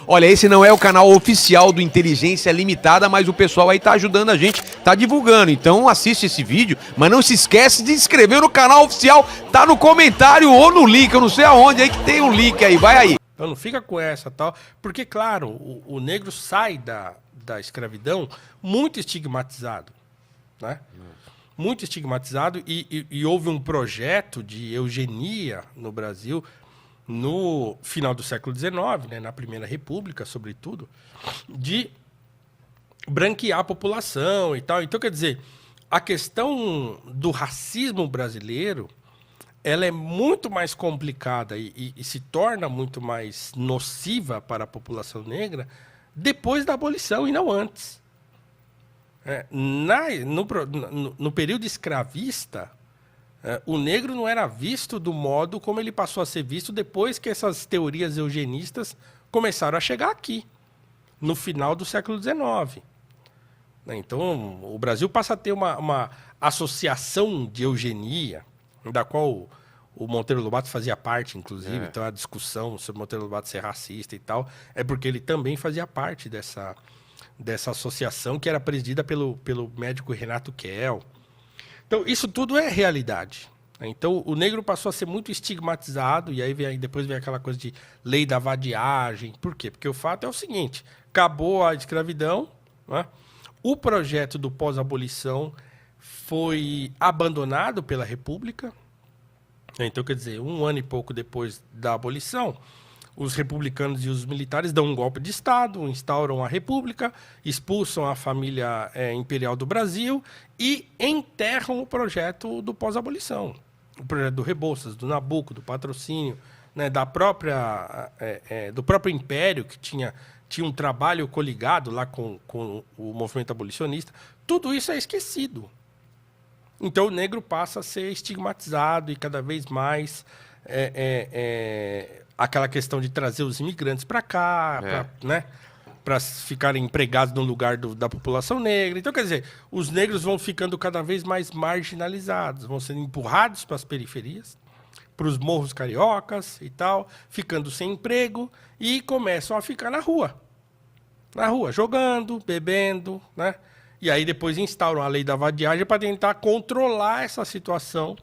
Olha, esse não é o canal oficial do Inteligência Limitada, mas o pessoal aí tá ajudando a gente, tá divulgando. Então assiste esse vídeo, mas não se esquece de se inscrever no canal oficial, tá no comentário ou no link, eu não sei aonde aí que tem um link aí, vai aí. Então não fica com essa tal, porque claro, o negro sai da escravidão muito estigmatizado, né? Muito estigmatizado e houve um projeto de eugenia no Brasil no final do século XIX, né, na Primeira República, sobretudo, de branquear a população e tal. Então, quer dizer, a questão do racismo brasileiro, ela é muito mais complicada e se torna muito mais nociva para a população negra depois da abolição e não antes. No período escravista, o negro não era visto do modo como ele passou a ser visto depois que essas teorias eugenistas começaram a chegar aqui, no final do século XIX. Então, o Brasil passa a ter uma associação de eugenia, da qual o Monteiro Lobato fazia parte, inclusive. Então, a discussão sobre o Monteiro Lobato ser racista e tal, é porque ele também fazia parte dessa associação que era presidida pelo médico Renato Kell. Então, isso tudo é realidade. Então, o negro passou a ser muito estigmatizado, e aí depois vem aquela coisa de lei da vadiagem. Por quê? Porque o fato é o seguinte, acabou a escravidão, né? O projeto do pós-abolição foi abandonado pela República. Então, quer dizer, 1 ano e pouco depois da abolição, os republicanos e os militares dão um golpe de Estado, instauram a República, expulsam a família imperial do Brasil e enterram o projeto do pós-abolição. O projeto do Rebouças, do Nabuco, do patrocínio, né, do próprio Império, que tinha um trabalho coligado lá com o movimento abolicionista. Tudo isso é esquecido. Então o negro passa a ser estigmatizado e cada vez mais aquela questão de trazer os imigrantes para cá, para ficarem empregados no lugar da população negra. Então, quer dizer, os negros vão ficando cada vez mais marginalizados, vão sendo empurrados para as periferias, para os morros cariocas e tal, ficando sem emprego e começam a ficar na rua, jogando, bebendo, né? E aí depois instauram a lei da vadiagem para tentar controlar essa situação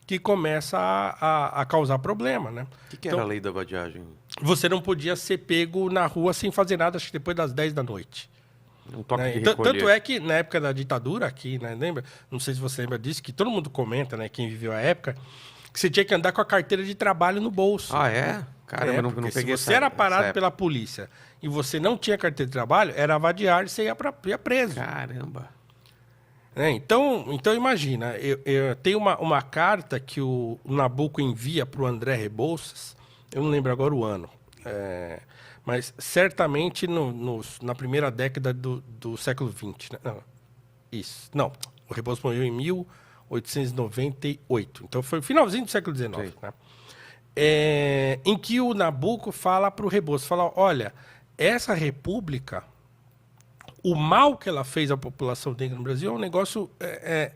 que começa a causar problema, né? O que era a lei da vadiagem? Você não podia ser pego na rua sem fazer nada, acho que depois das 10 da noite. Um toque de recolher. Tanto é que na época da ditadura aqui, né, lembra? Não sei se você lembra disso, que todo mundo comenta, né, quem viveu a época, que você tinha que andar com a carteira de trabalho no bolso. Ah, é? Caramba, eu não peguei. Se você era parado pela polícia e você não tinha carteira de trabalho, era vadiar e você ia preso. Caramba. Então imagina, eu tenho uma carta que o Nabuco envia para o André Rebouças, eu não lembro agora o ano, mas certamente na primeira década do século XX. Né? Não, o Rebouças morreu em 1898, então foi o finalzinho do século XIX. Né? Em que o Nabuco fala para o Rebouças, fala, olha, essa república, o mal que ela fez à população negra no Brasil é um negócio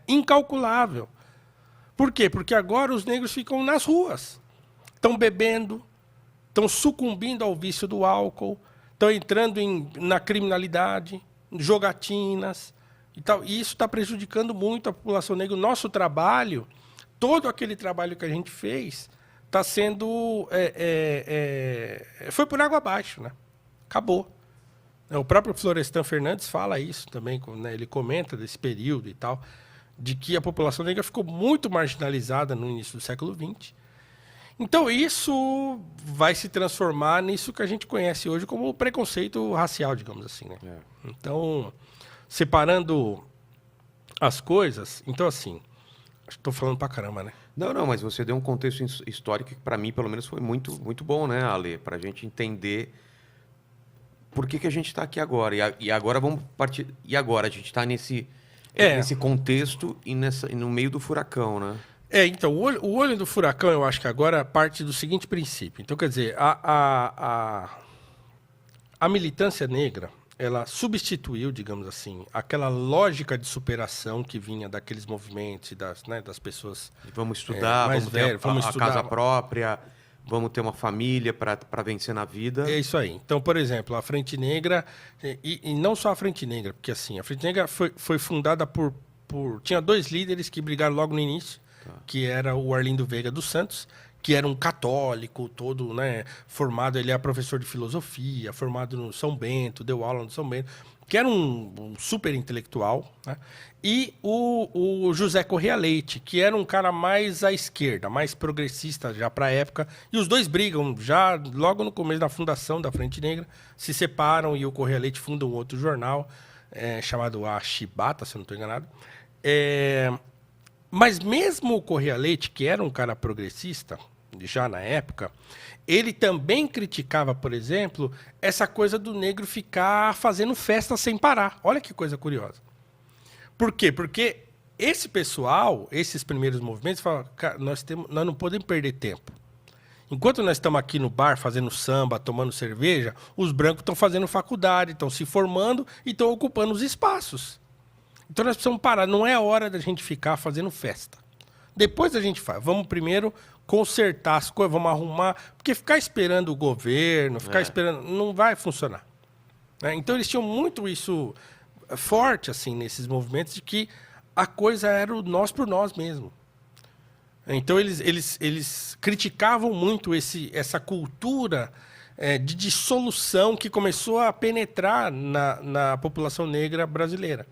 incalculável. Por quê? Porque agora os negros ficam nas ruas, estão bebendo, estão sucumbindo ao vício do álcool, estão entrando na criminalidade, jogatinas e tal. E isso está prejudicando muito a população negra. O nosso trabalho, todo aquele trabalho que a gente fez, está sendo... foi por água abaixo, né? Acabou. O próprio Florestan Fernandes fala isso também, né? Ele comenta desse período e tal, de que a população negra ficou muito marginalizada no início do século XX. Então isso vai se transformar nisso que a gente conhece hoje como preconceito racial, digamos assim. Né? Então, separando as coisas, então assim, acho que estou falando pra caramba, né? Não, mas você deu um contexto histórico que para mim, pelo menos, foi muito, muito bom, né, Ale? Para a gente entender por que a gente está aqui agora. E agora vamos partir. E agora a gente está nesse contexto e no meio do furacão, né? Então, o olho do furacão, eu acho que agora parte do seguinte princípio. Então, quer dizer, a militância negra, ela substituiu, digamos assim, aquela lógica de superação que vinha daqueles movimentos, das pessoas... Vamos estudar, mais vamos velhas, ter a casa própria, vamos ter uma família para vencer na vida. É isso aí. Então, por exemplo, a Frente Negra, e não só a Frente Negra, porque assim, a Frente Negra foi fundada por... Tinha 2 líderes que brigaram logo no início, que era o Arlindo Veiga dos Santos, que era um católico todo, né, formado, ele é professor de filosofia, formado no São Bento, deu aula no São Bento, que era um super intelectual, né? E o José Correia Leite, que era um cara mais à esquerda, mais progressista já para a época. E os dois brigam já logo no começo da fundação da Frente Negra, se separam e o Correia Leite funda um outro jornal chamado A Chibata, se eu não estou enganado. Mas mesmo o Correia Leite, que era um cara progressista, já na época, ele também criticava, por exemplo, essa coisa do negro ficar fazendo festa sem parar. Olha que coisa curiosa. Por quê? Porque esse pessoal, esses primeiros movimentos, falam, cara, nós não podemos perder tempo. Enquanto nós estamos aqui no bar fazendo samba, tomando cerveja, os brancos estão fazendo faculdade, estão se formando e estão ocupando os espaços. Então nós precisamos parar. Não é hora da gente ficar fazendo festa. Depois a gente faz. Vamos primeiro consertar as coisas, vamos arrumar. Porque ficar esperando o governo, ficar esperando, não vai funcionar. Então eles tinham muito isso forte, assim, nesses movimentos, de que a coisa era o nós por nós mesmo. Então eles criticavam muito essa cultura de dissolução que começou a penetrar na população negra brasileira.